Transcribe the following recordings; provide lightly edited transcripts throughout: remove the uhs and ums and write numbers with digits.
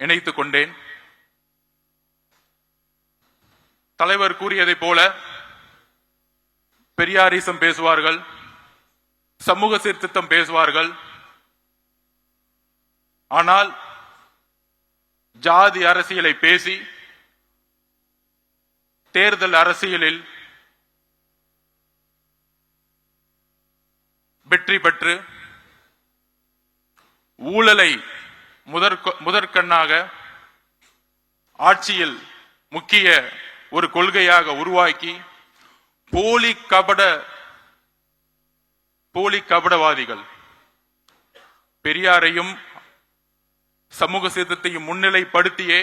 இணைத்துக் கொண்டேன். தலைவர் கூறியதை போல பெரியாரிசம் பேசுவார்கள், சமூக சீர்திருத்தம் பேசுவார்கள். ஆனால் ஜாதி அரசியலை பேசி தேர்தல் அரசியலில் வெற்றி பெற்று ஊழலை முதற்கண்ணாக ஆட்சியில் முக்கிய ஒரு கொள்கையாக உருவாக்கி போலி கபடவாதிகள் பெரியாரையும் சமூக சீர்திருத்தத்தையும் முன்னிலைப்படுத்தியே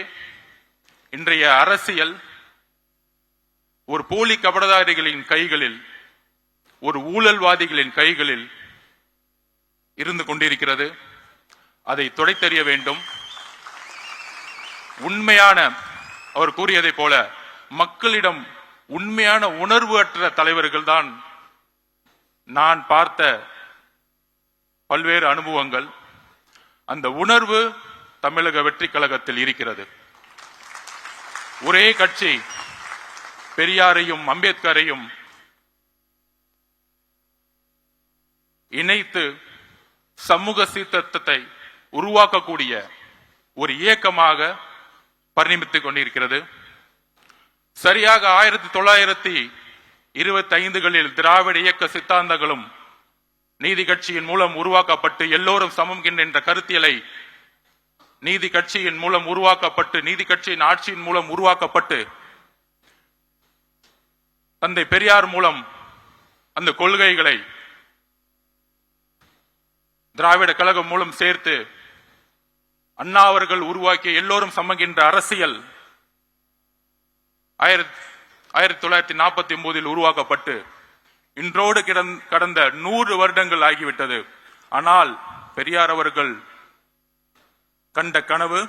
இன்றைய அரசியல் ஒரு போலி கபடதாரிகளின் கைகளில், ஒரு ஊழல்வாதிகளின் கைகளில் இருந்து கொண்டிருக்கிறது. அதை துடைத்தெறிய வேண்டும். உண்மையான, அவர் கூறியதை போல மக்களிடம் உண்மையான உணர்வு அற்ற தலைவர்கள் தான் நான் பார்த்த பல்வேறு அனுபவங்கள். அந்த உணர்வு தமிழக வெற்றி கழகத்தில் இருக்கிறது. ஒரே கட்சி பெரியாரையும் அம்பேத்கரையும் இணைத்து சமூக சீர்திருத்தத்தை உருவாக்கக்கூடிய ஒரு இயக்கமாக பரிணமித்துக் கொண்டிருக்கிறது. சரியாக 1925களில் திராவிட இயக்க சித்தாந்தங்களும் நீதி கட்சியின் மூலம் உருவாக்கப்பட்டு எல்லோரும் சமம் என்ற கருத்தியலை நீதி கட்சியின் மூலம் உருவாக்கப்பட்டு, நீதி கட்சியின் ஆட்சியின் மூலம் உருவாக்கப்பட்டு, தந்தை பெரியார் மூலம் அந்த கொள்கைகளை திராவிட கழகம் மூலம் சேர்த்து அண்ணா அவர்கள் உருவாக்கிய எல்லோரும் சமகின்ற அரசியல் 1949 உருவாக்கப்பட்டு இன்றோடு கடந்த 100 வருடங்கள் ஆகிவிட்டது. ஆனால் பெரியார் அவர்கள் கண்ட கனவு,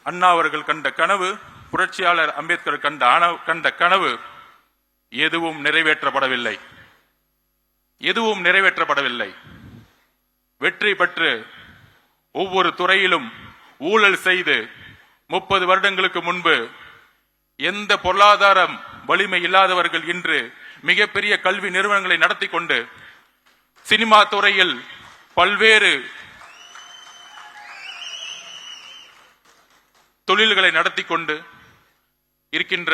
அண்ணா அவர்கள் கண்ட கனவு, புரட்சியாளர் அம்பேத்கர் கண்ட கனவு எதுவும் நிறைவேற்றப்படவில்லை. வெற்றி பெற்று ஒவ்வொரு துறையிலும் ஊழல் செய்து 30 வருடங்களுக்கு முன்பு எந்த பொருளாதாரம் வலிமை இல்லாதவர்கள் இன்று மிகப்பெரிய கல்வி நிறுவனங்களை நடத்தி கொண்டு சினிமா துறையில் பல்வேறு தொழில்களை நடத்தி கொண்டு இருக்கின்ற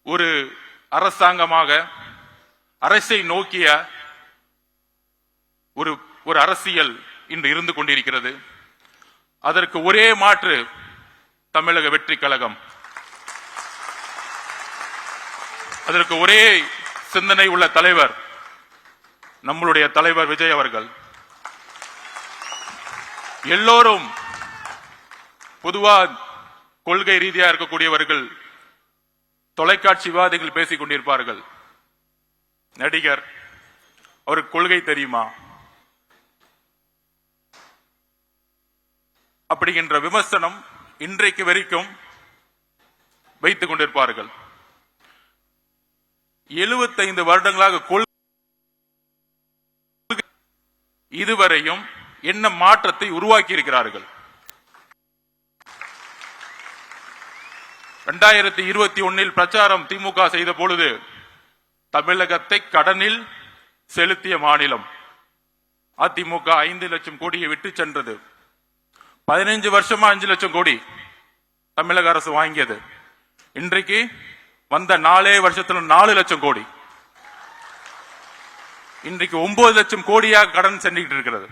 ஒரு அரசாங்கமாக, அரசை நோக்கிய ஒரு அரசியல் இன்று இருந்து கொண்டிருக்கிறது. அதற்கு ஒரே மாற்று தமிழக வெற்றி கழகம். அதற்கு ஒரே சிந்தனை உள்ள தலைவர் நம்மளுடைய தலைவர் விஜய் அவர்கள். எல்லோரும் பொதுவா கொள்கை ரீதியாக இருக்கக்கூடியவர்கள் தொலைக்காட்சி விவாதங்கள் பேசிக் கொண்டிருப்பார்கள். நடிகர், அவருக்கு கொள்கை தெரியுமா அப்படிங்கின்ற விமர்சனம் இன்றைக்கு வரைக்கும் வைத்துக் கொண்டிருப்பார்கள். 75 வருடங்களாக இதுவரையும் என்ன மாற்றத்தை உருவாக்கி இருக்கிறார்கள்? 2021 பிரச்சாரம் திமுக செய்த பொழுது தமிழகத்தை கடனில் செலுத்திய மாநிலம் அதிமுக 5 லட்சம் கோடியை விட்டு சென்றது. 15 வருஷமா 5 லட்சம் கோடி தமிழக அரசு வாங்கியது. இன்றைக்கு வந்த 4 வருஷத்துல 4 லட்சம் கோடி, இன்றைக்கு 9 லட்சம் கோடியாக கடன் சென்றுகிட்டு இருக்கிறது.